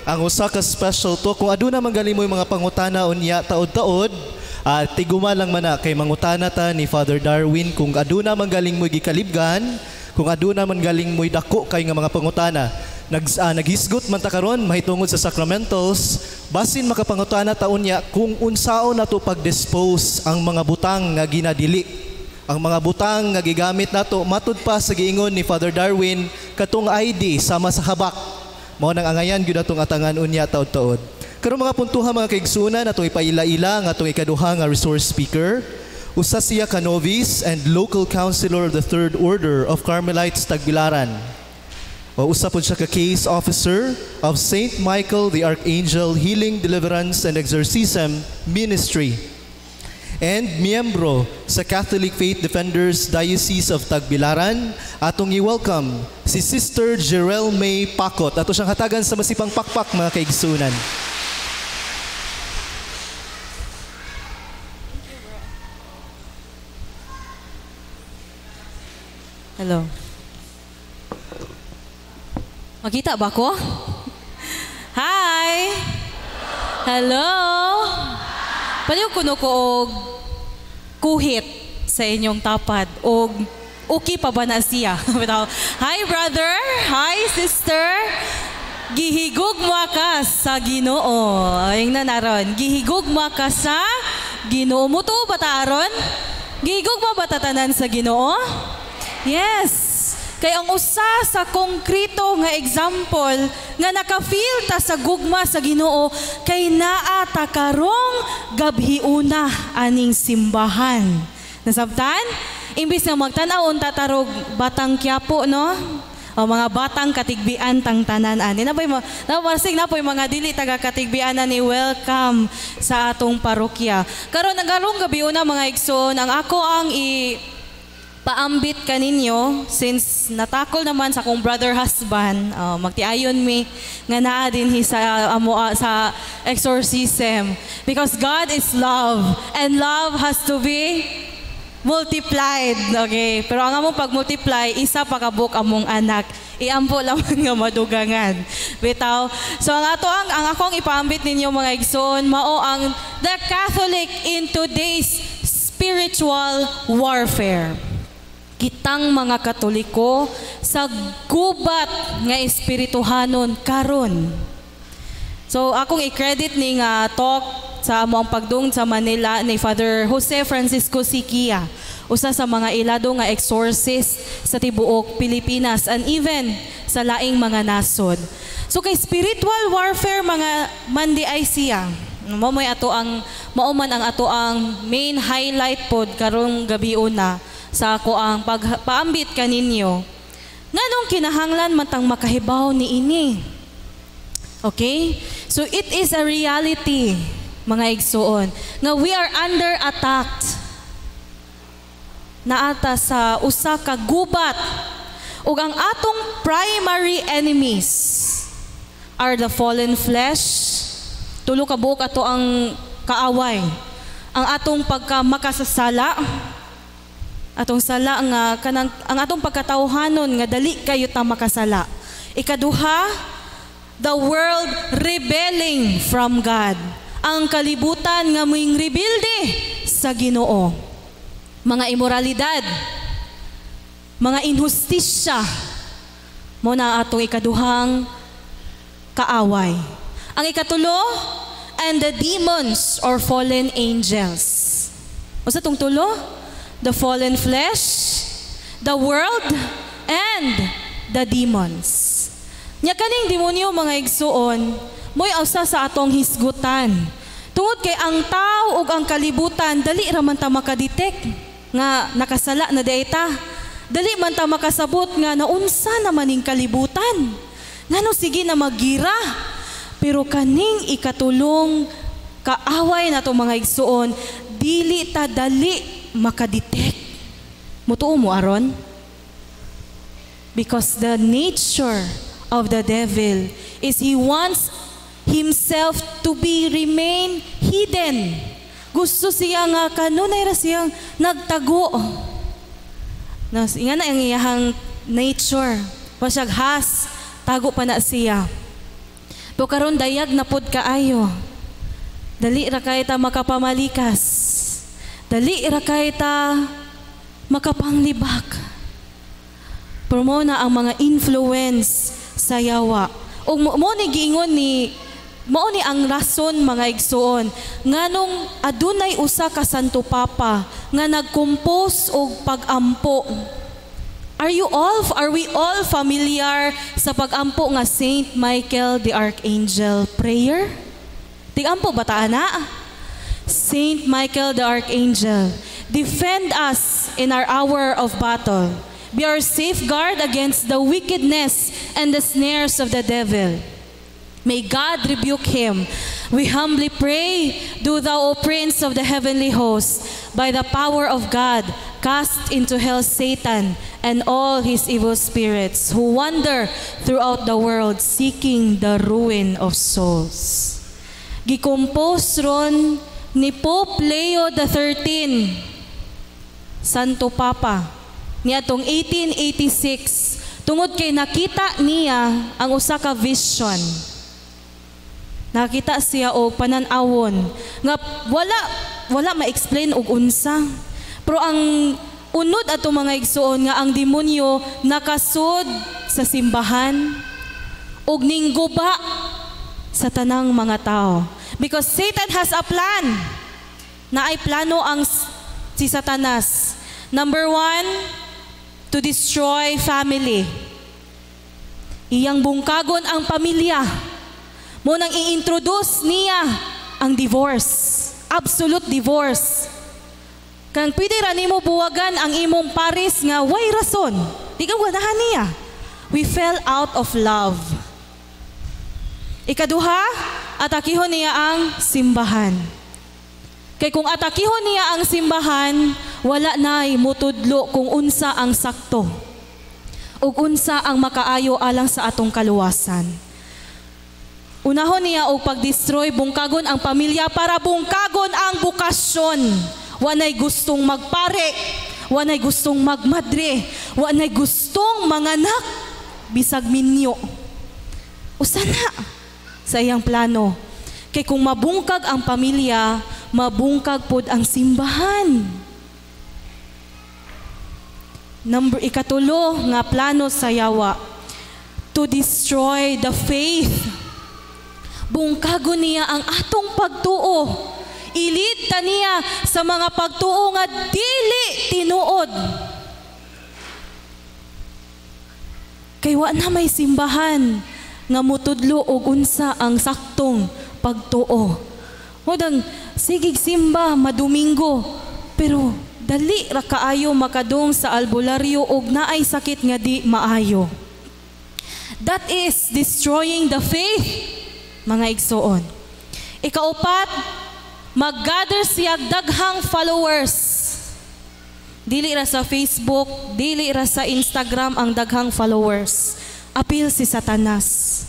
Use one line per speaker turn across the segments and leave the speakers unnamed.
ang usa ka special to kung aduna manggali mo yung mga pangutana unya taod-taod, tiguma lang man na kay mangutana ta ni Father Darwin kung aduna manggaling mo gikalibgan, kung aduna manggaling mo dako kay nga mga pangutana. Naghisgot man ta karon mahitungod sa sacramentals, basin makapangutana ta unya kung unsaon nato pag-dispose ang mga butang nga ginadili. Ang mga butang nga gigamit nato matud pa sa giingon ni Father Darwin katong ID sama sa habak. Mao nang angayan gyud atong atangan unya taod-taod. Karon mga puntuha mga kaigsunan atong ipaila-ila nga atong ikaduha nga resource speaker. Usa siya ka novice and local counselor of the Third Order of Carmelites Tagbilaran. O usa pod siya ka case officer of St. Michael the Archangel Healing, Deliverance and Exorcism Ministry. And miyembro sa Catholic Faith Defenders Diocese of Tagbilaran, atong i-welcome si Sister Jerel May Pakot. Ato siyang hatagan sa masipang pakpak mga kaigsunan.
Hello. Makita ba ko? Hi! Hello! Pwede kuno ko og kuhit sa inyong tapad o okay pa ba na siya? Hi brother! Hi sister! Gihigugma ka sa Ginoo. Ayun na naron. Gihigugma ka sa Ginoo. Muto ba ta aron? Gihigugma ba tatanan sa Ginoo? Yes! Kaya ang usa sa konkrito nga example nga naka-feel ta sa gugma sa Ginoo kay naa ta karong gabhiuna aning simbahan. Nasabtan? Imbis nga magtan-awon ta tarog Batang Quiapo, no? O mga batang katigbian tang tanan ani. Napoy mo, napoy mga dili taga katigbian ni welcome sa atong parokya. Karon nagalong gabiuna mga igsoon, ang ako ang paambit kaninyo since natakol naman sa akong brother husband, magtiayon mi nga naa din sa sa exorcism because God is love and love has to be multiplied, okay? Pero ang among pag-multiply, isa pa kabuk among anak. Iampo lamang nga madugangan. Bitaw. So ang akong ipaambit ninyo mga igsoon, mao ang the Catholic in today's spiritual warfare. Kitang mga Katoliko sa gubat nga espirituhanon karon. So akong i-credit ni nga talk sa among pagdung sa Manila ni Father Jose Francisco Siquia, usa sa mga ilado nga exorcist sa tibuok Pilipinas and even sa laing mga nasod. So kay spiritual warfare mga mandi ay siya. Mao'y ato ang mauman ang ato ang main highlight pod karong gabiuna sa ako ang pagpaambit kaninyo. Nganong kinahanglan matang makahibaw ni ini. Okay? So it is a reality, mga igsoon, na we are under attack. Naata sa usa ka gubat ug ang atong primary enemies are the fallen flesh. Tulo ka buok ato ang kaaway. Ang atong pagkamakasasala, atong sala nga ang atong pagkatawhanon nga dali kayo ta makasala. Ikaduha, the world rebelling from God. Ang kalibutan nga moing rebilde sa Ginoo. Mga immoralidad, mga inhustisya, mo na atong ikaduhang kaaway. Ang ikatulo, and the demons or fallen angels. O sa tong tulo? The fallen flesh, the world, and the demons. Nya kaning demonyo mga igsuon, mo'y usa sa atong hisgutan. Tungod kay ang tao ug ang kalibutan, dali ra man ta makadetect nga nakasala na dayta. Dali man ta makasabot nga naunsa naman ning kalibutan. Ngano sige na magira. Pero kaning ikatulong kaaway nato mga igsuon, dili ta dali makadetect. Mutuo mo aron? Because the nature of the devil is he wants himself to remain hidden. Gusto siya nga kanunay ra siyang nagtago. Nga na ang iyahang nature. Pasyag has, tago pa na siya. Pero karon dayag na pod kaayo. Dali ra kay ta makapamalikas. Dali ra kay ta makapanglibak. Pero mo na ang mga influence sa yawa. O mo ni giingon ni mao ni ang rason mga igsoon nganong adunay usa ka Santo Papa nga nagkompose og pag-ampo. Are we all familiar sa pag-ampo nga Saint Michael the Archangel prayer? Tig-ampo ba ta ana? Saint Michael the Archangel, defend us in our hour of battle. Be our safeguard against the wickedness and the snares of the devil. May God rebuke him. We humbly pray, do thou, O Prince of the heavenly host, by the power of God, cast into hell Satan and all his evil spirits who wander throughout the world seeking the ruin of souls. Gikompose ron ni Pope Leo XIII, Santo Papa, niadtong 1886, tungod kay nakita niya ang usa ka vision. Nakita siya o panan-awon nga wala ma-explain og unsa. Pero ang unod ato mga igsoon nga ang demonyo nakasud sa simbahan og ningguba sa tanang mga tao. Because Satan has a plan. Na ay plano ang si Satanas. Number 1, to destroy family. Iyang bungkagon ang pamilya. Mo nang i-introduce niya ang divorce. Absolute divorce. Kang pwede ra nimo buwagan ang imong pares nga way rason. Di ka ganahan niya. We fell out of love. Ikaduha, atakihon niya ang simbahan. Kay kung atakihon niya ang simbahan, wala na'y mutudlo kung unsa ang sakto. Ug unsa ang makaayo alang sa atong kaluwasan. Unahon niya og pag-destroy, bungkagon ang pamilya para bungkagon ang bukasyon. Wanay gustong magpare, wanay gustong magmadre, wanay gustong manganak, bisag minyo. Usa na sa iyang plano. Kay kung mabungkag ang pamilya, mabungkag pod ang simbahan. Ikatulo nga plano sa yawa, to destroy the faith. Bungkago niya ang atong pagtuo. Ilid ta niya sa mga pagtuo nga dili tinuod. Kay wa na may simbahan nga mutudlo og unsa ang saktong pagtuo. Modang sigig simba madomingo pero dali ra kaayo makadung sa albularyo og naay sakit nga di maayo. That is destroying the faith. Mga igsoon. Ikaupat, mag-gather siya daghang followers. Dili ra sa Facebook, dili ra sa Instagram ang daghang followers. Apil si Satanas.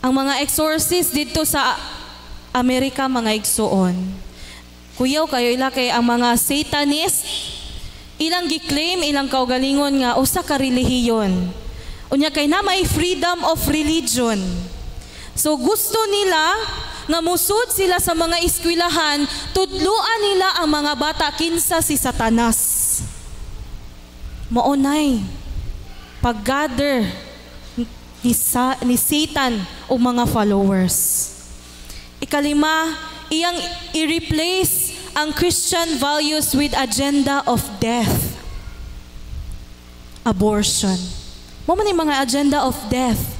Ang mga exorcist dito sa Amerika, mga igsoon. Kuyaw kayo ila kay ang mga Satanist, ilang giklaim, ilang kaugalingon nga usa ka relihiyon. Unya kay na may freedom of religion. So gusto nila nga musud sila sa mga eskwelahan, tudluan nila ang mga bata kinsa si Satanas. Maunay pag-gather ni Satan o mga followers. Ikalima, iyang i-replace ang Christian values with agenda of death. Abortion. Mo man mga agenda of death.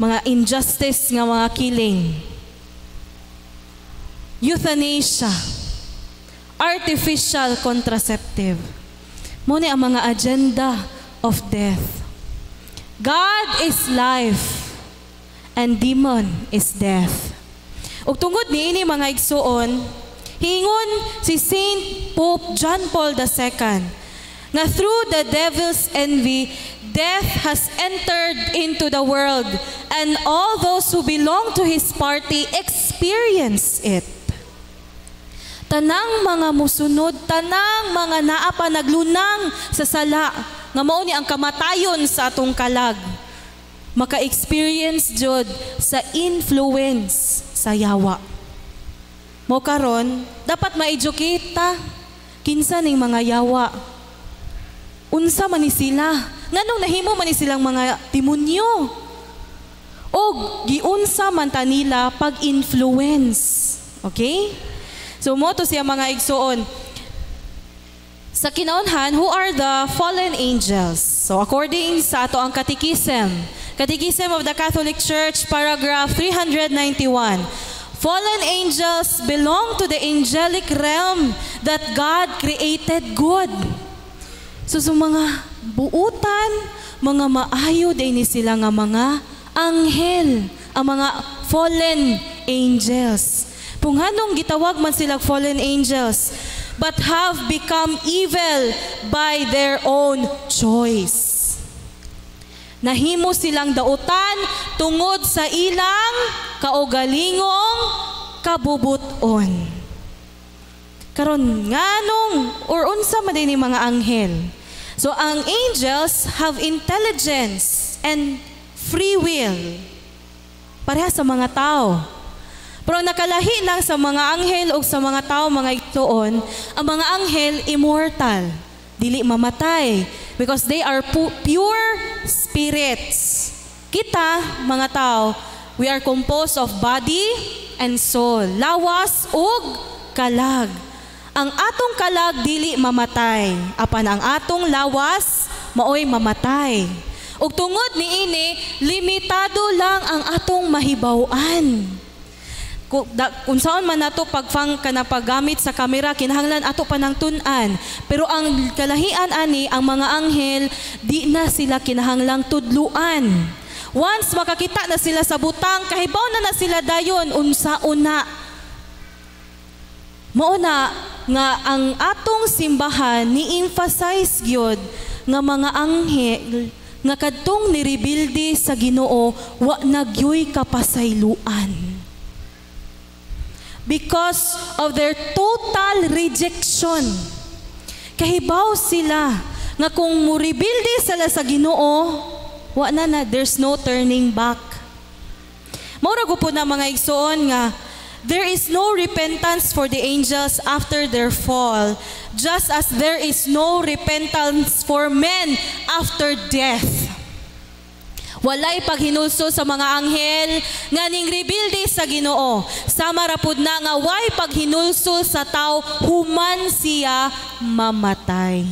Mga injustice nga mga killing, euthanasia, artificial contraceptive. Muna ang mga agenda of death. God is life and demon is death. Ug tungod niini mga igsuon, hingon si Saint Pope John Paul II nga through the devil's envy, death has entered into the world and all those who belong to his party experience it. Tanang mga musunod, tanang mga naa pa naglunang sa sala, nga mao ni ang kamatayon sa atong kalag. maka-experience jud sa influence sa yawa. Mo karon dapat ma-educate ta kinsa ning mga yawa. Unsa man ni sila? Nganong nahimo man ni silang mga demonyo? Og giunsa man ta nila pag-influence. Okay? So mo to siya mga igsuon. Sa kinaunhan, who are the fallen angels? So according sa ato ang Catechism of the Catholic Church, paragraph 391. Fallen angels belong to the angelic realm that God created good. So sa mga buutan, mga maayo din ni sila nga mga anghel, ang mga fallen angels. Punganong gitawag man sila fallen angels, but have become evil by their own choice. Nahimo silang dautan tungod sa ilang kaugalingong kabubuton. Karon nganong or unsa man din ni mga anghel? So ang angels have intelligence and free will. Pareha sa mga tao. Pero nakalahi lang sa mga anghel o sa mga tao, mga igsoon, ang mga anghel immortal, dili mamatay, because they are pure spirits. Kita, mga tao, we are composed of body and soul, lawas ug kalag. Ang atong kalag dili mamatay, apan ang atong lawas maoy mamatay. Ug tungod niini, limitado lang ang atong mahibaw-an. Kung saan man nato paggamit sa kamera, kinahanglan ato pa ng tun-an. Pero ang kalahian ani, ang mga anghel, di na sila kinahanglang tudluan. Once makakita na sila sa butang, kahibaw na sila dayon, unsa-una. Mauna nga ang atong simbahan ni-emphasize gyud nga mga anghel nga kadtong nirebilde sa Ginoo wa nagyoy kapasayloan. Because of their total rejection. Kahibaw sila nga kung muribilde sila sa Ginoo, wa na there's no turning back. Maura po na mga igsoon nga there is no repentance for the angels after their fall, just as there is no repentance for men after death. Walay paghinulso sa mga anghel nga ning rebilde sa Ginoo. Sama ra pud na nga way paghinulso sa tao human siya mamatay.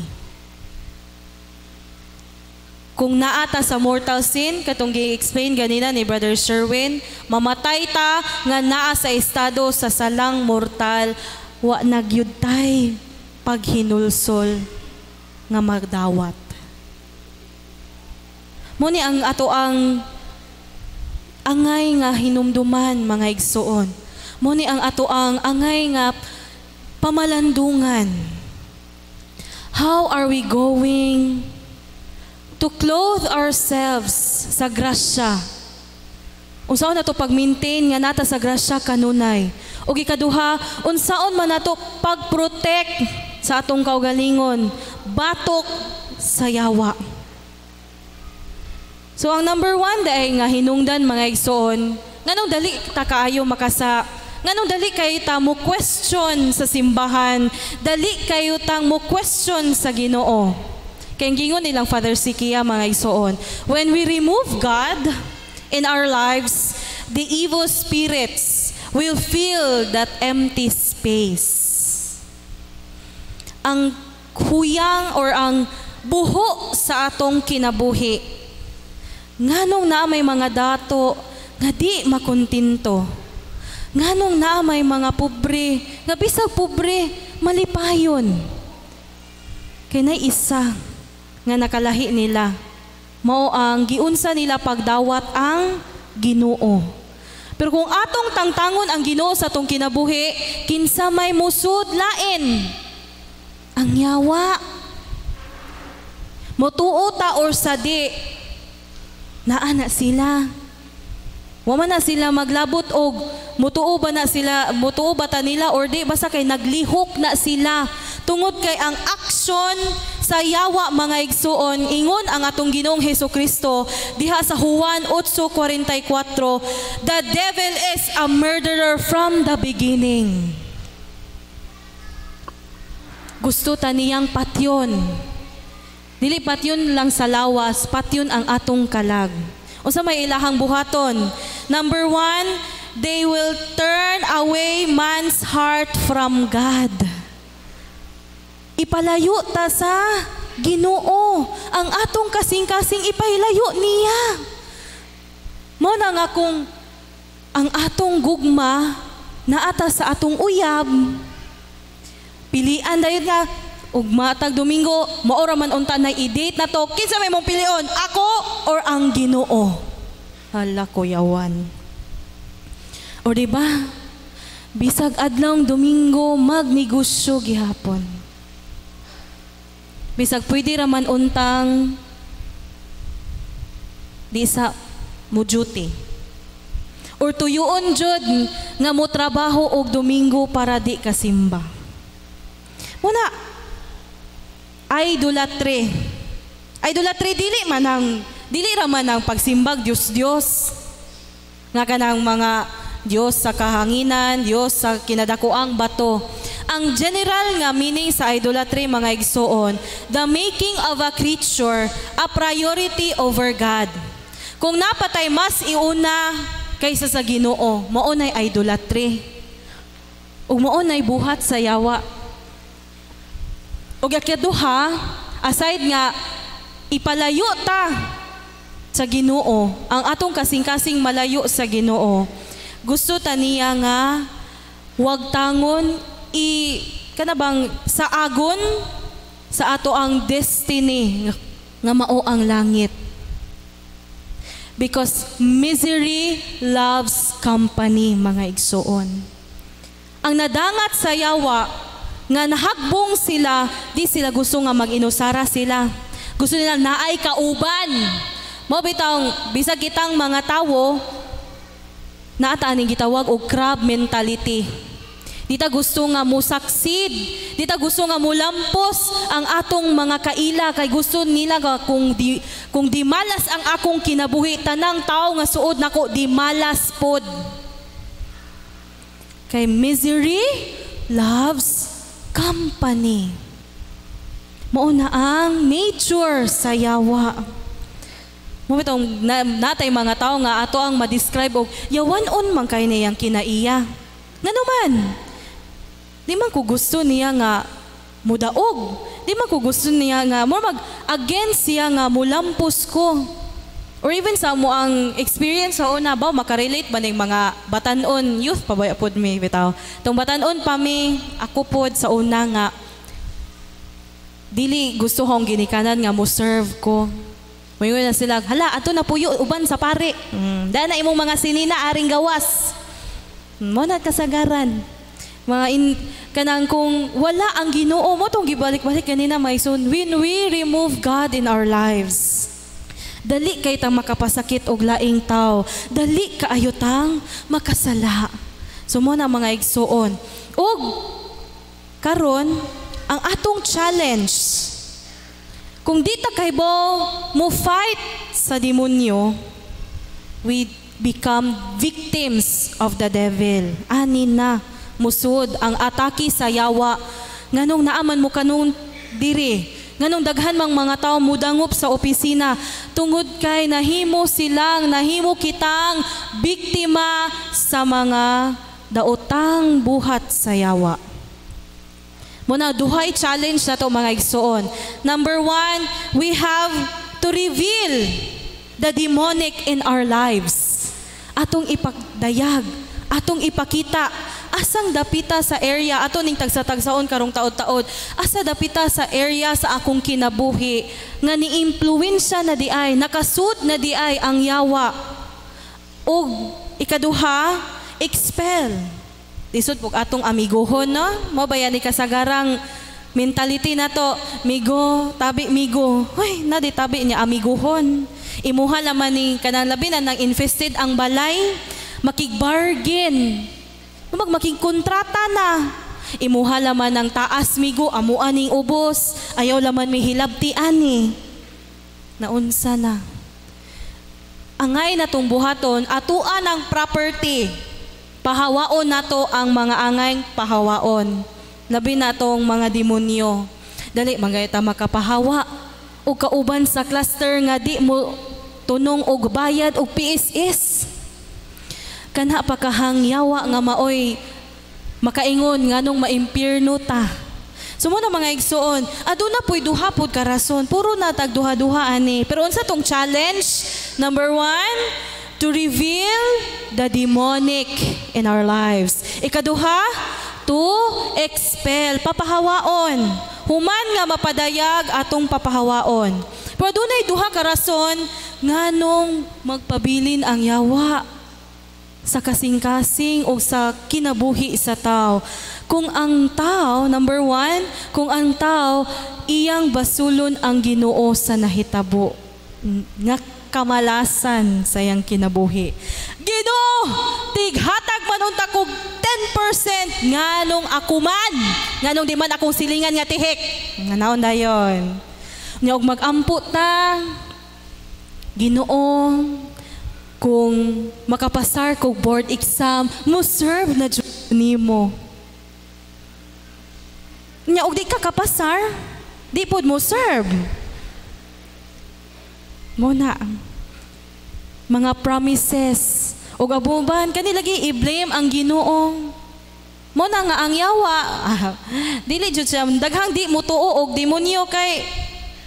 Kung naata sa mortal sin, katong gi-explain ganina ni Brother Sherwin, mamatay ta nga naa sa estado sa salang mortal, wa nagyud tay paghinulsol nga magdawat. Muni ang ato ang angay nga hinumduman, mga igsoon. Muni ang ato ang angay nga pamalandungan. How are we going to clothe ourselves sa grasya? Unsaon nato pag-maintain nga nata sa grasya kanunay? O ikaduha, unsaon man nato pag-protect sa atong kaugalingon, batok sa yawa. So ang number one dahil nga hinungdan, mga igsoon, nganong dali ta kaayo makasa, nganong dali kayo ta mo question sa simbahan, dali kayo tang mo question sa Ginoo. Kaya gingon nilang Father Sikia, mga igsoon, when we remove God in our lives, the evil spirits will fill that empty space. Ang huyang or ang buho sa atong kinabuhi, nganong na may mga dato nga di makontinto. Nganong na may mga pobre, nga bisag pobre, malipayon. Kaya na isa nga nakalahi nila, mao ang giunsa nila pagdawat ang Ginoo. Pero kung atong tangtangon ang Ginoo sa atong kinabuhi, kinsa may musud lain ang yawa. Motuo ta or sadi, naana sila. Wa man na sila maglabot og mutuo ba na sila, mutuo ba ta nila or di, basta kay naglihok na sila. Tungod kay ang aksyon sa yawa mga igsuon, ingon ang atong Ginoong Hesukristo diha sa Juan 8:44, the devil is a murderer from the beginning. Gusto ta niyang patyon. Dili patyon lang sa lawas, patyon ang atong kalag. Unsa may ilahang buhaton? Number 1, they will turn away man's heart from God. Ipalayo ta sa Ginoo. Ang atong kasing-kasing ipailayo niya. Mo na nga kung ang atong gugma naata sa atong uyab, pilian dayon nga ug matag Domingo maora man unta na i-date na to, kinsa may mong pilion, ako or ang Ginoo? Hala kuyawan. O diba, bisag adlong Domingo magnegosyo gihapon. Bisag pwede raman untang di sa mo duty. Or tuyoon jud nga mo trabaho og Domingo para di kasimba. Muna, idolatry. Idolatry dili raman ang pagsimbag Diyos. Nga kanang mga Diyos sa kahanginan, Diyos sa kinadakuang bato. Ang general nga meaning sa idolatry mga igsoon, the making of a creature a priority over God. Kung napatay mas iuna kaysa sa Ginoo, mao nay idolatry. Ug mao nay buhat sa yawa. Ug ikaduha, aside nga ipalayo ta sa Ginoo, ang atong kasing-kasing malayo sa Ginoo. Gusto ta niya nga wag tangon kanabang sa agon sa ato ang destiny nga mao ang langit. Because misery loves company mga igsoon. Ang nadangat sa yawa nga nahagbong sila, di sila gusto nga mag-inusara sila. Gusto nila naay kauban. Mo bitang bisag kitang mga tawo naata aning gitawag og crab mentality. Dita gusto nga mo succeed, dita gusto nga mo lampos ang atong mga kaila kay gusto nila nga kung di malas ang akong kinabuhi, tanang tao nga suod nako di malas pod. Kay misery loves company. Mao na ang nature sa yawa. Mo bitong natay mga tao nga ato ang ma-describe og yawanon man kay niyang kinaiya. Ngano man? Di man ko gusto niya nga mudaog. Di man ko gusto niya nga mo mag-against siya nga mulampos ko. Or even sa mo ang experience sa una ba makarelate ba ning mga batanon youth pa ba pod mi bitaw. Tong batanon pa mi ako pod sa una nga dili gusto kong ginikanan nga mo serve ko. Mayon na sila, hala ato na puyo uban sa pare. Dahil na imong mga sinina aring gawas. Mo na kasagaran. Kanang kung wala ang Ginoo mo tong gibalik-balik kanina Maison, when we remove God in our lives, dali kay tang makapasakit og laing tao, dali kaayo tang makasala. So mo na mga igsuon. Og karon ang atong challenge, kung di ta kay mo fight sa demonyo, we become victims of the devil. Ani na musud ang atake sa yawa. Nganong naaman mo kanung diri, nganong daghan mang mga tao mudangop sa opisina tungod kay nahimo kitang biktima sa mga daotang buhat sa yawa. Muna duhay challenge na to mga igsoon. Number 1, we have to reveal the demonic in our lives. Atong ipagdayag, atong ipakita asang dapita sa area ato ning tagsa-tagsaon karong taod-taod, asa dapita sa area sa akong kinabuhi nga ni-impluwensya na diay, nakasud na diay ang yawa. Og ikaduha, expel. Lisod pug atong amigohon, no? Mo bayan ni kasagarang mentality na to, migo, tabi migo. Hoy, na di tabi niya amigohon. Imuha laman ni kanang labi na nang infested ang balay, makigbargain. Making kontrata na. Imuha laman ng taas migo, amuan ning ubos. Ayaw laman may hilabti ani. Naunsa na. Angay na tong buhaton, atuan ang property. Pahawaon nato ang mga angay pahawaon. Labi na tong mga demonyo. Dali, magayta makapahawa. O kauban sa cluster nga di mo tunong og bayad og PSS. Kana pakahangyawa nga maoy makaingon nganong maimpierno ta. Sumuna mga igsoon, aduna po'y duha pod ka rason, puro na tag duha-duha ani. Pero unsa tong challenge? Number 1, to reveal the demonic in our lives. Ikaduha, to expel, papahawaon. Human nga mapadayag atong papahawaon. Pero dunay duha ka rason nganong magpabilin ang yawa sa kasing-kasing o sa kinabuhi sa tao. Kung ang tao, number 1, kung ang tao iyang basulon ang Ginoo sa nahitabo nga kamalasan sa iyang kinabuhi. Ginoo, tighatag man unta kog 10% nganong ako man, nganong di man akong silingan nga tihik. Nganaon dayon. Nya og mag-ampo ta, Ginoo, kung makapasar kog board exam, mo serve na Diyos nimo. Nya og di ka kapasar, di pod mo serve. Mo na mga promises og abuban kani lagi i-blame ang Ginoo. Mo na nga ang yawa. Dili jud siya daghang di mo tuo og demonyo kay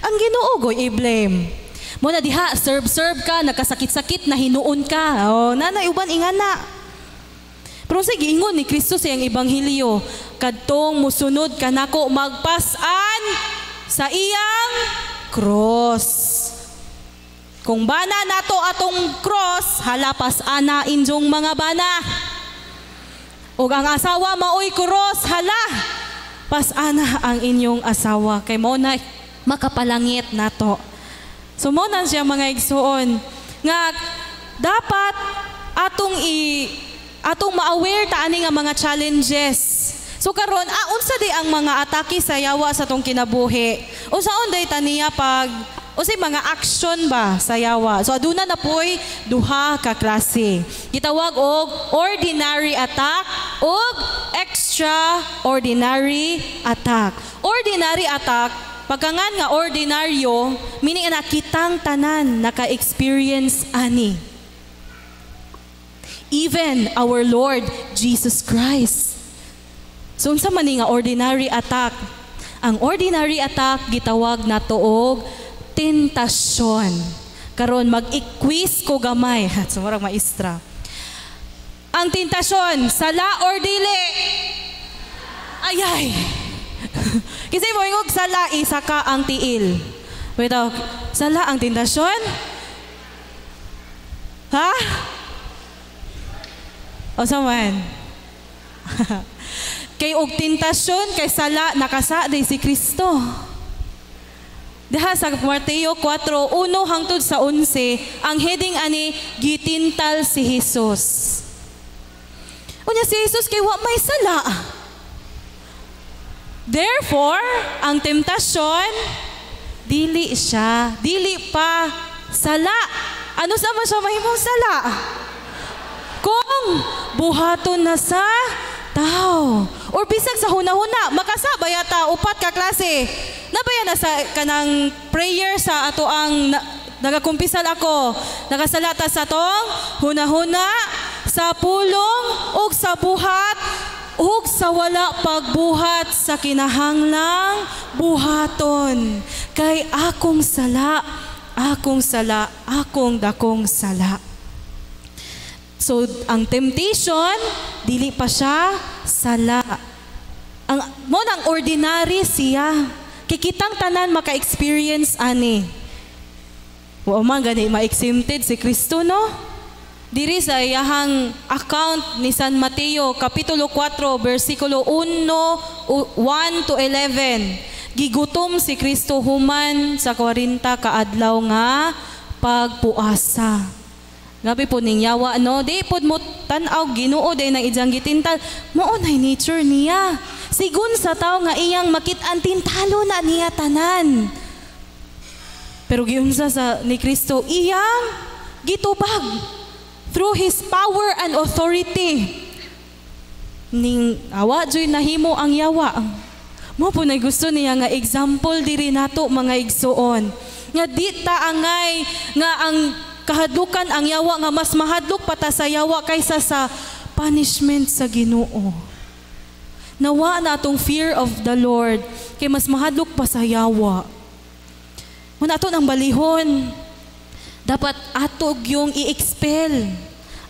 ang Ginoo goy i-blame. Mo na diha serve ka, nakasakit-sakit na hinuon ka. Oh, nanay uban ingana. Pero sige ingon ni Kristo sa iyang ebanghelyo, kadtong musunod kanako magpas-an sa iyang cross. Kung bana nato atong cross, halapas ana injong mga bana. O ang asawa maoy cross, hala, pas-ana ang inyong asawa. Kay mo na makapalangit nato. So mo na siya mga igsuon nga dapat atong ma-aware ta ani nga mga challenges. So karon unsa di ang mga atake sa yawa sa tong kinabuhi? Unsaon day taniya pag unsay mga action ba sa yawa? So aduna na poy duha ka klase. Gitawag og ordinary attack ug extraordinary attack. Ordinary attack, pagkangan nga ordinaryo, meaning na kitang tanan naka-experience ani. Even our Lord Jesus Christ. So unsa man nga ordinary attack? Ang ordinary attack gitawag nato og tentasyon. Karon mag-quiz ko gamay. Sumurag maestra. Ang tentasyon, sala or dili? Ayay. Kasi mo ingog sala, isa ka ang tiil. Wait, sala ang tentasyon? Ha? O saman? Kay og tentasyon, kay sala, nakasa day si Kristo. Diha sa Mateo 4:1 hangtod sa 11, ang heading ani, gitintal si Jesus. Unya si Jesus kay wa may sala. Therefore, ang temptasyon, dili pa sala. Ano sa man siya mahimong sala? Kung buhaton na sa tao. Or bisag sa huna-huna, makasabay ata, upat ka klase. Nabaya na sa kanang prayer sa ato ang nagakumpisal ako. Nakasalata sa tong huna-huna, sa pulong, ug sa buhat, ug sa wala pagbuhat sa kinahanglang buhaton. Kay akong sala, akong dakong sala. So, ang temptation, dili pa siya sala. Mo nang ordinary siya. Kikitang tanan maka-experience ani. Wa man gani ma-exempted si Kristo, no? Diri sa iyahang account ni San Mateo, Kapitulo 4, versikulo 1 to 11. Gigutom si Kristo human sa 40 kaadlaw nga pagpuasa. Gabi po ning yawa, no? Di po mo tanaw, Ginoo day nang idyang gitintal. Mao nay nature niya. sigun sa tao nga iyang makit-an tintalo na niya tanan. Pero giunsa sa ni Kristo iyang gitubag through His power and authority. Ning awa joy nahimo ang yawa. Mo po na gusto niya nga example diri nato mga igsuon. Nga di ta angay nga ang kahadlukan ang yawa nga mas mahadlok pa ta sa yawa kaysa sa punishment sa Ginoo. Nawa na atong fear of the Lord kay mas mahadlok pa sa yawa. Muna ato ng balihon, dapat ato yung i-expel.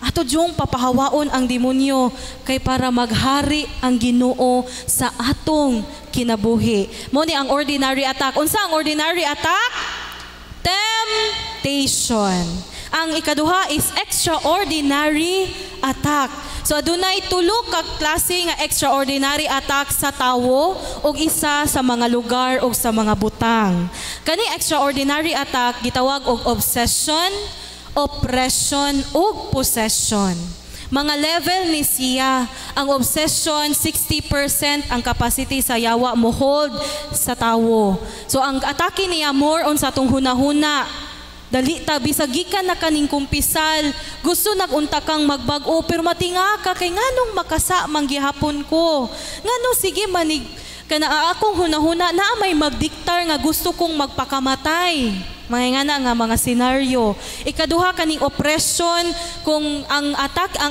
Ato yung papahawaon ang demonyo kay para maghari ang Ginoo sa atong kinabuhi. Mo ni ang ordinary attack. Unsa ang ordinary attack? Temptation. Ang ikaduha is extraordinary attack. So adunay tulo ka klase nga extraordinary attack sa tawo ug isa sa mga lugar ug sa mga butang. Kani extraordinary attack gitawag og obsession, oppression ug possession. Mga level ni siya. Ang obsession 60% ang capacity sa yawa mo hold sa tawo. So ang atake niya more on sa atong hunahuna. Dali ta bisagikan na kaning kumpisal, gusto nagunta kang magbag-o pero matinga ka kay nganong makasa manggihapon ko. Ngano sige manig kana akong hunahuna na may magdiktar nga gusto kong magpakamatay. Mga nga mga senaryo. Ikaduha kaning oppression kung ang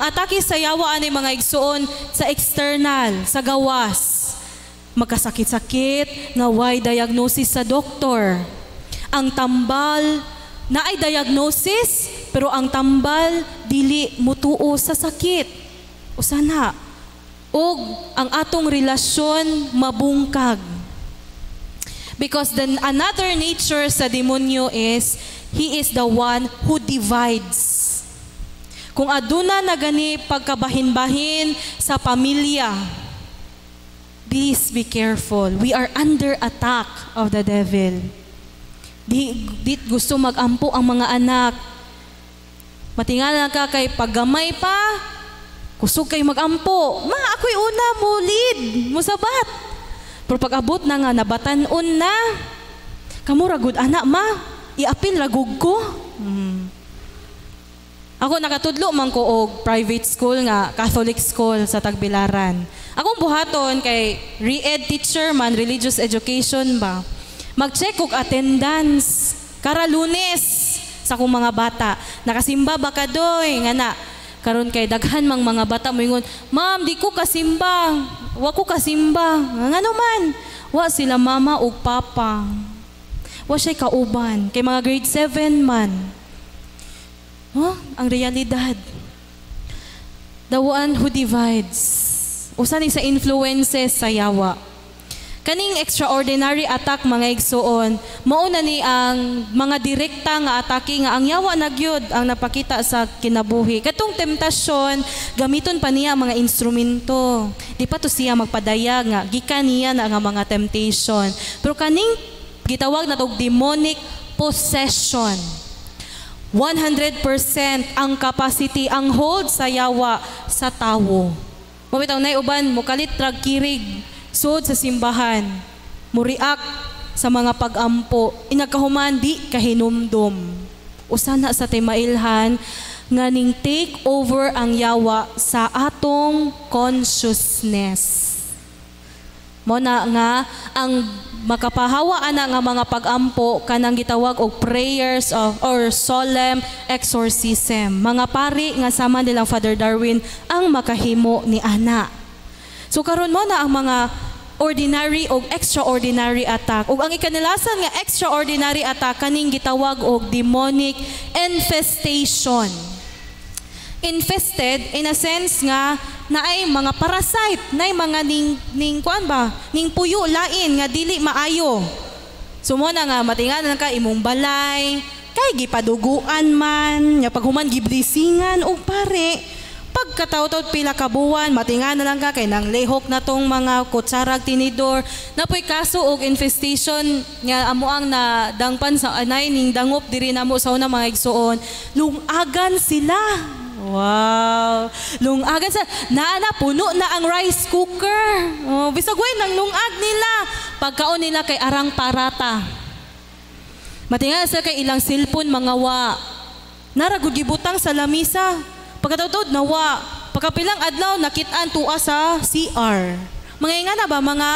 atake sa yawa ani mga igsuon sa external, sa gawas. Magkasakit-sakit, nga way diagnosis sa doktor. Ang tambal na ay diagnosis, pero ang tambal, dili mutuo sa sakit. O sana, o ang atong relasyon mabungkag. Because then another nature sa demonyo is, he is the one who divides. Kung aduna na gani pagkabahin-bahin sa pamilya, please be careful. We are under attack of the devil. Di gusto magampo ang mga anak. Matingala ka kay paggamay pa, kusog kay magampo. Ma, ako'y una mo lead, mo sabat. Pero pag-abot na nga, nabatanon na. Kamu ragod anak ma, iapil ragog ko. Ako nakatudlo man ko og private school nga, Catholic school sa Tagbilaran. Akong buhaton kay re-ed teacher man, religious education ba. Mag-check og attendance kara Lunes sa akong mga bata. Nakasimba ba ka doy? Nga na, karon kay daghan mang mga bata mo ingon, "Ma'am, di ko kasimba. Wa ko kasimba." Ngano man? Wa sila mama ug papa. Wa siya kauban kay mga grade 7 man. Ang realidad. The one who divides. Usa ni sa influences sa yawa. Kaning extraordinary attack mga igsuon, mauna ni ang mga direkta nga atake nga ang yawa na gyud ang napakita sa kinabuhi. Katong temptasyon, gamiton pa niya mga instrumento. Di pa to siya magpadayag nga gikan niya na nga mga temptation. Pero kaning gitawag na tog demonic possession. 100% ang capacity, ang hold sa yawa sa tawo. Mabitaw na uban mo kalit drag kirig. Sud sa simbahan, muriak sa mga pag-ampo, inagkahuman di kahinumdom. Usana sa timailhan, nga ning take over ang yawa sa atong consciousness. Muna nga, ang makapahawa ana nga mga pag-ampo, kanang gitawag og prayers or solemn exorcism. Mga pari nga sama nilang Father Darwin ang makahimo ni ana. So karon mo na ang mga ordinary o extraordinary attack. Ug ang ikanilasan nga extraordinary attack kaning gitawag og demonic infestation. Infested in a sense nga naay mga parasite, naay mga ning kuan ba, ning puyo lain nga dili maayo. So mo na nga matinganan ka imong balay, kay gipaduguan man, nya paghuman giblisingan og pare. Pagkataw-taw pila ka buwan, matingan na lang ka kay nang lehok na tong mga kutsarag tinidor. Napoy kaso og infestation nga amo ang na dangpan sa anay ning dangop diri namo sa una mga igsuon. Lungagan sila. Wow. lungagan sa naana puno na ang rice cooker. Oh, bisag way nang lungag nila. Pagkaon nila kay arang parata. Matingal sa kay ilang cellphone mga wa. Naragud gibutang sa lamisa. Pagkataud nawa. Pagkapilang adlaw nakit-an tuwa sa CR. Mga nga na ba mga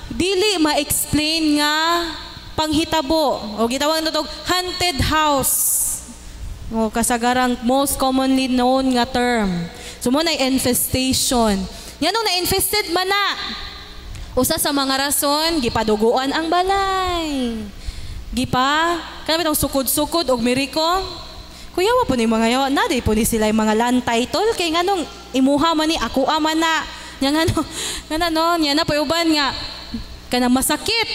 dili ma-explain nga panghitabo o gitawag na itong haunted house o kasagarang most commonly known nga term. So mo na infestation. Yan nung na-infested man na. Usa sa mga rason, gipaduguan ang balay. Kaya itong sukod-sukod o miriko. Kuya wa po ni mga yawa, naday po ni sila yung mga land title. Kaya nga nung imuha man ni ako ama na. Yan na po uban nga. Kana masakit.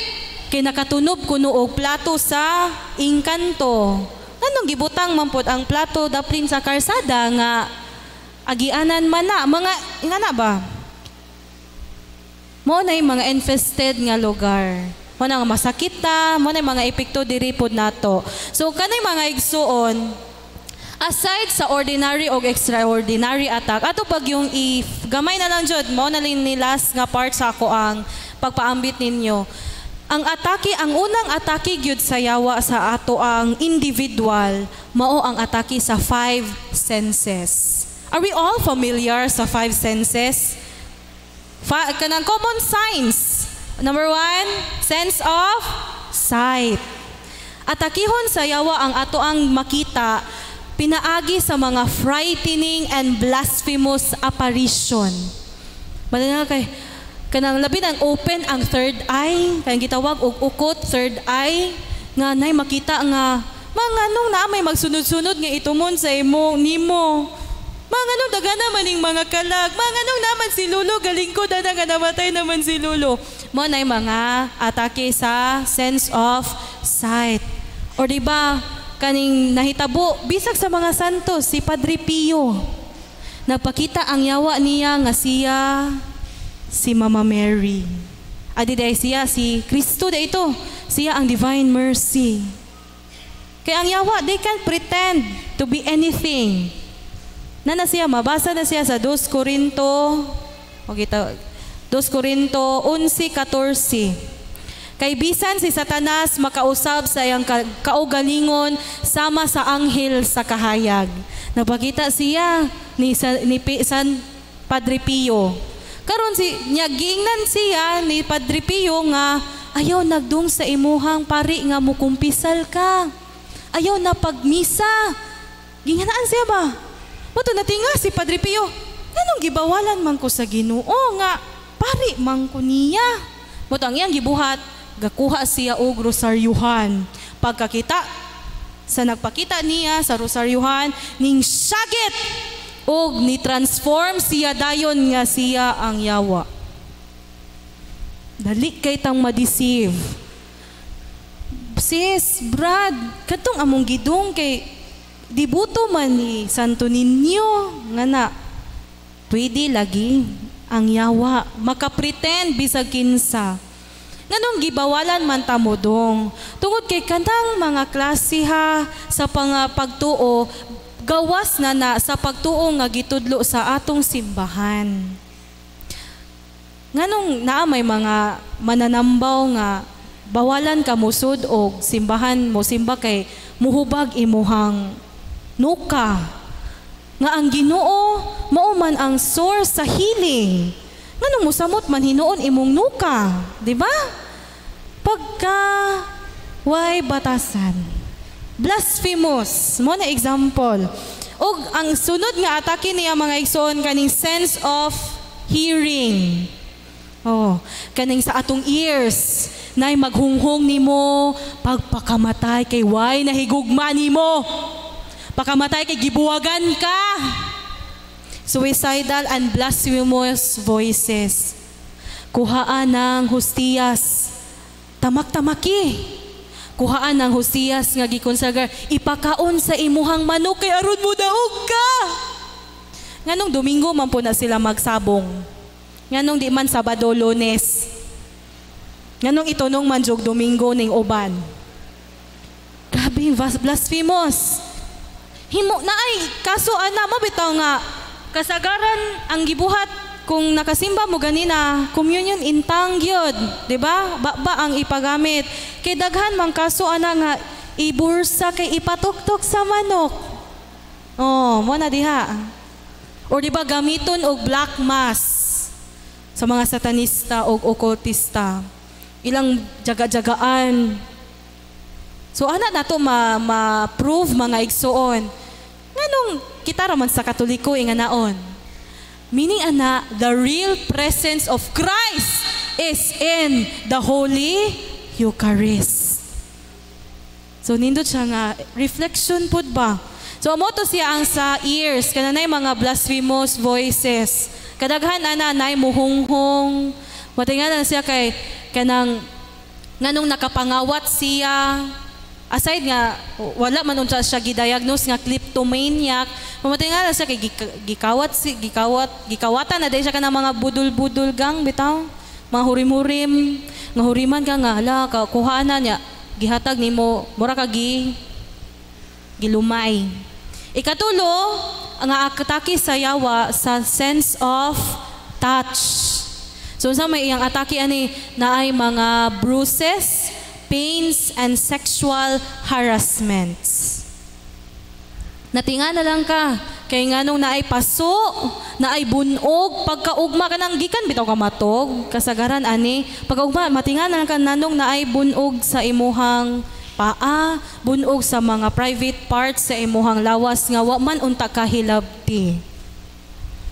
Kay nakatunob kuno og plato sa Engkanto. Anong gibutang mampod ang plato daplin sa karsada nga agianan man na mga nga na ba? Mo na mga infested nga lugar. Mo na nga masakit ta, mo na mga epekto diri pod nato. So kanay mga igsuon, aside sa ordinary o extraordinary attack, ato pag yung gamay na lang jud mo na ni last nga part sa ako ang pagpaambit ninyo. Ang unang atake gyud sa yawa sa ato ang individual, mao ang atake sa 5 senses. Are we all familiar sa 5 senses? Kanang common signs. Number 1, sense of sight. Atakihon sa yawa ang ato ang makita, pinaagi sa mga frightening and blasphemous apparition. Madala kay kanang labi ang open ang third eye, kanang gitawag og ukot third eye, nga nay makita nga mga nung na may magsunod-sunod nga itumon sa imo nimo. Mga nung daga naman ning mga kalag, mga nung naman si Lulo galing ko dana nga namatay naman si Lulo. Mo nay mga atake sa sense of sight. Or di ba kaning nahitabo bisag sa mga santos si Padre Pio. Nagpakita ang yawa niya nga siya si Mama Mary. Adiday siya si Kristo da ito. Siya ang divine mercy. Kaya ang yawa, they can't pretend to be anything. Siya, mabasa na siya sa 2 Corinto 11:14. Kay bisan si Satanas makausab sa iyang kaugalingon sama sa anghel sa kahayag. Nagpakita siya ni San Padre Pio. Karon gingnan siya ni Padre Pio nga ayaw nagdung sa imuhang pari nga mukumpisal ka. Ayaw na pagmisa. Ginganaan siya ba? Mato natinga si Padre Pio. Anong gibawalan man ko sa Ginoo nga pari man ko niya. Mato ang iyang gibuhat, gakuha siya og rosaryuhan. Pagkakita sa nagpakita niya sa rosaryuhan ning syagit og ni-transform siya dayon nga siya ang yawa. Dali kay tang ma-deceive. Sis, Brad, katong among gidung kay dibuto man ni Santo Niño nga na pwede lagi ang yawa makapretend bisag kinsa. Nganong gibawalan man ta modong tungod kay kanang mga klase ha sa pagtuo gawas na sa pagtuo nga gitudlo sa atong simbahan. Nganong naa may mga mananambaw nga bawalan ka musud og simbahan mo simba kay muhubag imuhang nuka. Nga ang Ginoo mao man ang source sa healing. Nganong musamot man hinuon imong nuka, di ba? Pagka way batasan. Blasphemous, mo na example. Og ang sunod nga atake niya mga igsoon kaning sense of hearing. Kaning sa atong ears, nay maghunghong nimo pagpakamatay kay way nahigugma nimo. Pakamatay kay gibuwagan ka. Suicidal and blasphemous voices. Kuhaan ng hustiyas. Tamak-tamaki. Kuhaan ng hustiyas nga gikonsagar, ipakaon sa imuhang manok kay aron mo daog ka. Nganong Domingo man po na sila magsabong. Nganong di man Sabado, Lunes. Nganong itunong man jog Domingo ning uban. Grabe, blasphemous. Himo na ay kaso ana mabitaw nga kasagaran ang gibuhat kung nakasimba mo ganina, communion intang gyud, di ba? Ba ang ipagamit. Kay daghan man kaso ana nga ibursa kay ipatuktok sa manok. Oh, mo na diha. Or di ba gamiton og black mass sa mga satanista o okultista. Ilang jaga-jagaan. So ana nato ma-prove mga igsoon. Nganong kita raman sa Katoliko nga naon. Meaning ana, the real presence of Christ is in the Holy Eucharist. So nindot siya nga reflection pud ba. So amo to siya ang sa ears kananay mga blasphemous voices. Kadaghan ana nay muhunghong. Matingalan siya kay kanang nganong nakapangawat siya. Aside nga wala man unsa siya gidiagnose nga kleptomaniac, pamatingalan siya kay gikawatan na dahil siya kanang mga budol-budol gang bitaw, mga hurim-hurim, nga huriman ka nga hala ka kuhanan niya gihatag nimo mura ka gilumay. Ikatulo, ang atake sa yawa sa sense of touch. So sa may iyang atake ani naay mga bruises, pains, and sexual harassments. Natinga na lang ka, kay nganong naay paso, naay bunog, pagkaugma ka ng gikan, bitaw ka matog, kasagaran ani, pagkaugma, matinga na lang ka nanong naay bunog sa imuhang paa, bunog sa mga private parts sa imuhang lawas, nga wa man unta kahilabti.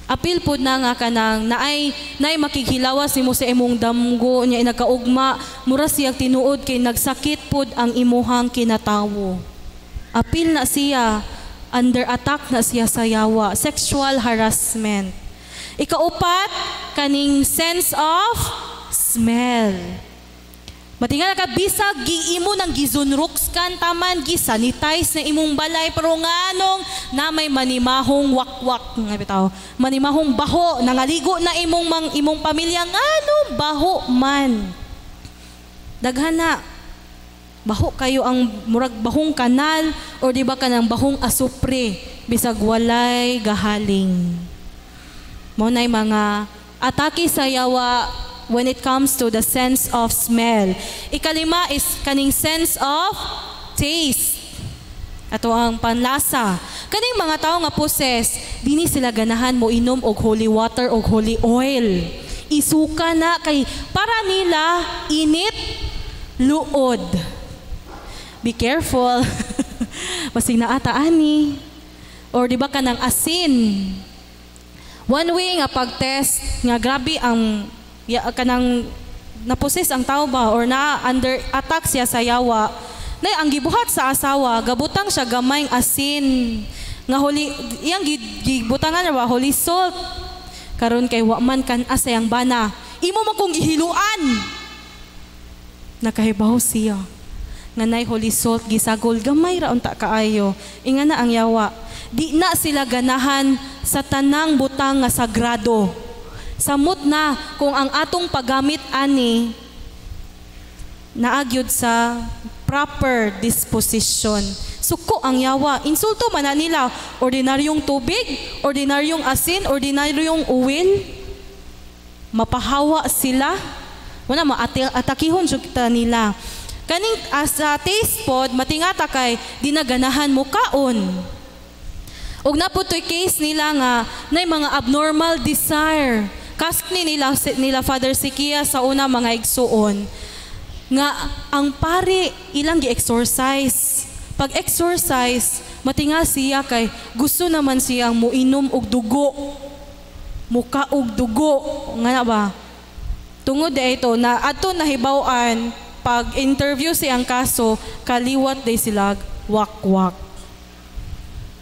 Apil pod na nga kanang naay makighilawas nimo sa imong damgo nya nagkaugma mura siya tinuod kay nagsakit pod ang imuhang kinatawo. Apil na siya, under attack na siya sa yawa, sexual harassment. Ikaupat, kaning sense of smell. Matingal ka bisag giimo nang gizunruks kan taman gisanitize na imong balay pero nganong na may manimahong wakwak nga bitaw manimahong baho nangaligo na imong pamilya ngano baho man daghan na baho kayo ang murag bahong kanal or di ba kanang bahong asupre bisag walay gahaling mo nay mga atake sa yawa when it comes to the sense of smell. Ikalima is kaning sense of taste. Ato ang panlasa. Kaning mga tao nga possess, dini sila ganahan mo inom og holy water og holy oil. Isuka na kay para nila init luod. Be careful. Masig na ata ani. Or di ba kanang asin. One way nga pag-test nga grabe ang kanang naposes ang tao ba or na under attack siya sa yawa na ang gibuhat sa asawa gabutang siya gamayng asin nga huli iyang gibutangan na ba holy salt karon kay wa man kan asayang bana imo man kung gihiluan nakahibaw siya nga nay holy salt gisagol gamay ra unta kaayo inga na ang yawa di na sila ganahan sa tanang butang nga sagrado. Samot na kung ang atong paggamit ani naagyod sa proper disposition. Suko ang yawa. Insulto man na nila. Ordinaryong tubig, ordinaryong asin, ordinaryong oil. Mapahawa sila. Wala maatakihon kita nila. Kaning sa taste pod, matingata kay dinaganahan mo kaon. Og naputoy case nila nga na mga abnormal desire. Kask nila Father Sikia sa una mga igsuon nga ang pare ilang gi-exorcise. Pag exorcise, matinga siya kay gusto naman siyang muinom og dugo. Muka og dugo. Nga ba? Tungod ito na ato nahibaw-an pag interview siyang kaso kaliwat day sila wak-wak.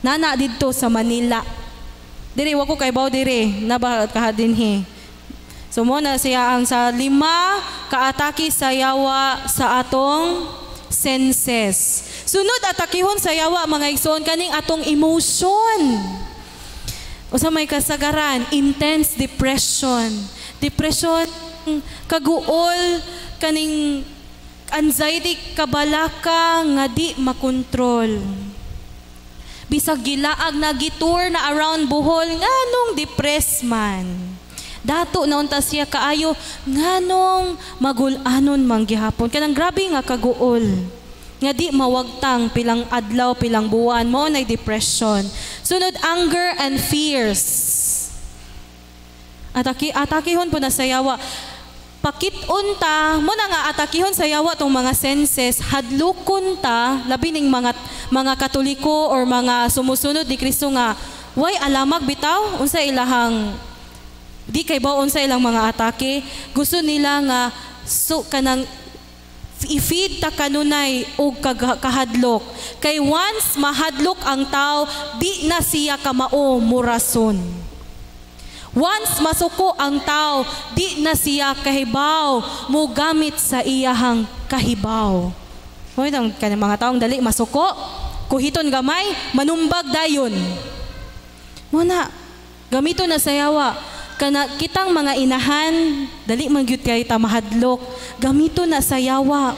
Nana didto sa Manila. Diri wako kay baw diri na kahadinhi. So mo na siya ang sa 5 kaatake sa yawa sa atong senses. Sunod atakihon sa yawa mga igsoon kaning atong emotion. Usa may kasagaran, intense depression. Depression kaguol kaning anxiety kabalaka nga di makontrol. Bisag gilaag na gitour na around Bohol, nganong depressed man. Dato na unta siya kaayo, nganong magulanon man gihapon. Kanang grabe nga kaguol. Nga di mawagtang pilang adlaw, pilang buwan, mo na depression. Sunod, anger and fears. Atakihon po na sa yawa. Pakiton ta, mo na nga atakihon sa yawa tong mga senses, hadlukon ta, labi ning mga Katoliko or mga sumusunod ni Kristo nga, way alamag bitaw, unsa ilahang, di kay ba unsa ilang mga atake, gusto nila nga, kanang, i-feed ta kanunay o kahadlok. Kay once mahadlok ang tao, di na siya kamao murason. Once masuko ang tao, di na siya kahibaw, mo gamit sa iyahang kahibaw. Hoy, ang mga taong dali masuko, kuhiton gamay, manumbag dayon. Muna, gamito na sa yawa. Kana kitang mga inahan, dali magyud kay ta mahadlok, gamito na sa yawa.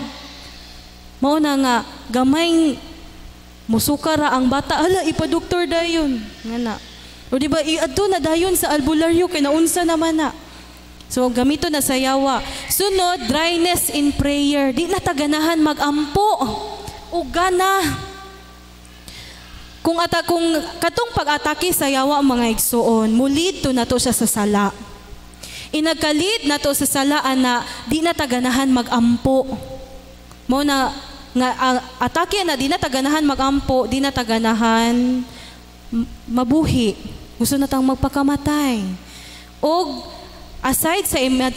Mao na nga gamay musukara ang bata, ala ipa-doktor dayon. Ngana. O di ba iadto na dayon sa albularyo kay naunsa naman na. So gamito na sa yawa. Sunod, dryness in prayer. Di na taganahan magampo. O gana. Kung katong pag-atake sa yawa mga igsuon, mulid to na to siya sa sala. Inagkalid na to sa sala na di na taganahan magampo. Mo na nga atake na di na taganahan magampo, di na taganahan mabuhi. Gusto na tang magpakamatay. O aside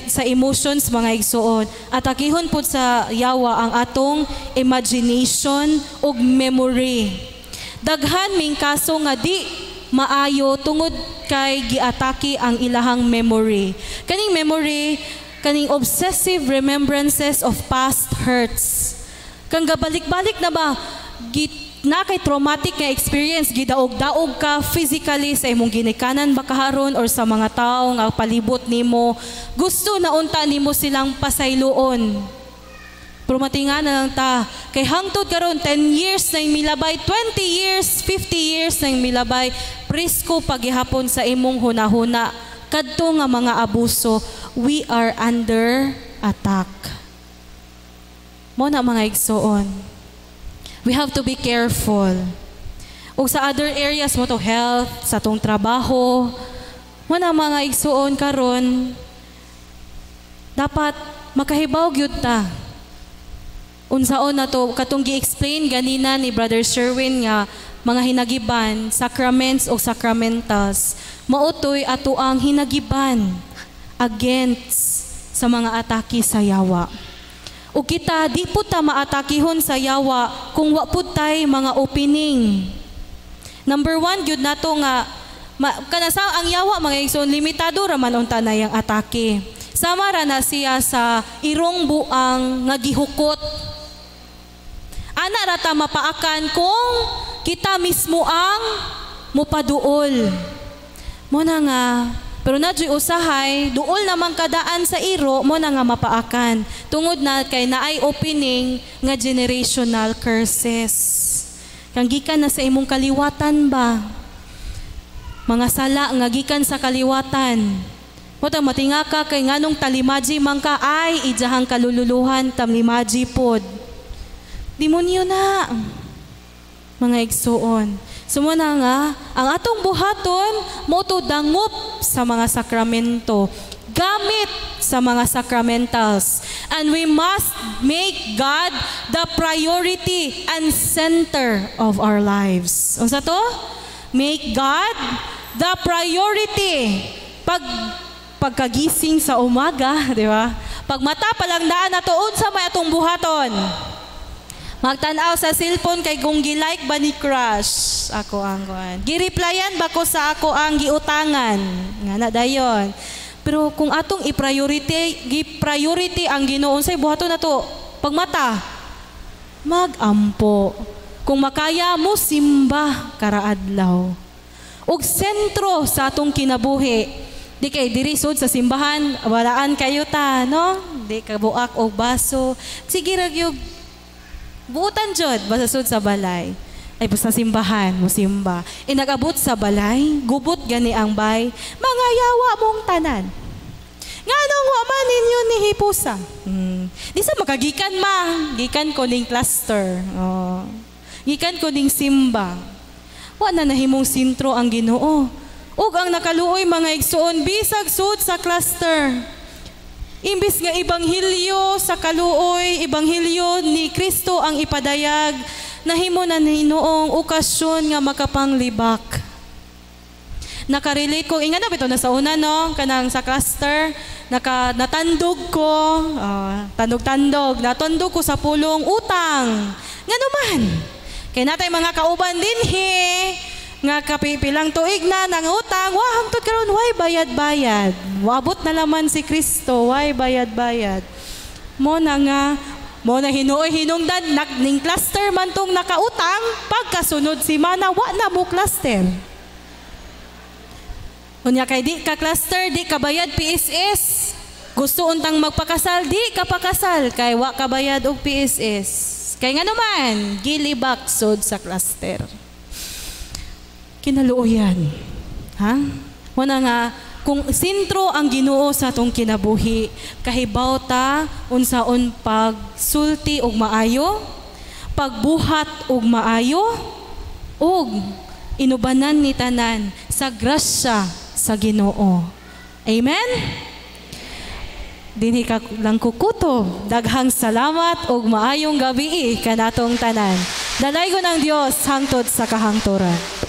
sa emotions mga igsuon, atakihon po sa yawa ang atong imagination o memory. Daghan ming kaso nga di maayo tungod kay giatake ang ilahang memory. Kaning memory, kaning obsessive remembrances of past hurts. Kang gabalik-balik na ba, na kay traumatic nga experience, gidaog-daog ka physically sa imong ginikanan ba kaharon or sa mga tao nga palibot nimo, gusto na unta nimo silang pasayloon. Pero matinga na lang ta, kay hangtod karon 10 years na milabay, 20 years, 50 years na milabay, presko paghihapon sa imong hunahuna. Kadto nga mga abuso, we are under attack. Mo na mga igsoon. We have to be careful. O sa other areas mo to health, sa tong trabaho, mo na mga igsuon karon, dapat makahibaw gyud ta. Unsaon na to, katong gi-explain ganina ni Brother Sherwin nga mga hinagiban, sacraments o sacramentals, mautoy ato ang hinagiban against sa mga atake sa yawa. O kita, di po ta maatakihon sa yawa kung wa po tay mga opening. Number 1, yun na to nga, kanasa ang yawa mga igsoon, limitado raman unta na yung atake. Sama ra na siya sa irong buang nga gihukot. Ana rata mapaakan kung kita mismo ang mupaduol. Muna nga, pero nadyo'y usahay, duol naman kadaan sa iro, mo na nga mapaakan. Tungod na kay naay opening nga generational curses. Kang gikan na sa imong kaliwatan ba? Mga sala nga gikan sa kaliwatan. Motang matinga ka kay nganong talimaji man ka, ay ijahang kalululuhan talimaji pod. Demonyo na. Mga igsuon. Sumuna nga, ang atong buhaton, moto dangop sa mga sakramento, gamit sa mga sacramentals. And we must make God the priority and center of our lives. Unsa to? Make God the priority. Pagkagising sa umaga, di ba? Pag mata palang daan na to, unsa may atong buhaton? Magtanaw sa cellphone kay kung gilike ba ni crush ako ang kuan. Gi-replyan ba ko sa ako ang giutangan. Nga na dayon. Pero kung atong i-priority ang Ginoo unsay buhaton nato? Pagmata magampo. Kung makaya mo simba karaadlaw. Ug sentro sa atong kinabuhi. Di kay diri sud sa simbahan walaan kayo ta, no? Di ka buak og baso. Sige ra gyud buutan jud basta sud sa balay. ay sa simbahan, musimba. Inagabot sa balay, gubot gani ang bay, mga yawa mong tanan. Nga nung waman ninyo ni hipusa. Di sa makagikan gikan ko ning cluster. Oh. Gikan ko ning simba. Wa na nahimong sintro ang Ginoo. Ug ang nakaluoy mga igsoon bisag sud sa cluster. Imbis nga ibanghilyo sa kaluoy, ibanghilyo ni Kristo ang ipadayag, nahimo na noong okasyon nga makapanglibak. Nakarelate ko, inga na ito na sa una, no? Kanang sa cluster, natandog ko, tandog-tandog, natandog ko sa pulong utang. Nga naman, kaya natay mga kauban din nga kapipilang tuig na ng utang, hangtod karon way bayad-bayad. Wabot na laman si Kristo, way bayad-bayad. Mo na hinuoy hinungdan, ning cluster man tong nakautang, pagkasunod si Mana, wa na mo cluster. Unya kay di ka cluster, di ka bayad PSS. Gusto untang magpakasal, di ka pakasal, kay wa ka bayad og PSS. Kay nga naman, gilibak sod sa cluster. Kinaluoyan. Ha? Wala nga, kung sintro ang Ginoo sa atong kinabuhi, kahibaw ta unsaon pagsulti og maayo, pagbuhat og maayo, og inubanan ni tanan sa grasya sa Ginoo. Amen? Dinhi ka lang kukutob. Daghang salamat og maayong gabi kanatong tanan. Dalaygon ang Dios hangtod sa kahangturan.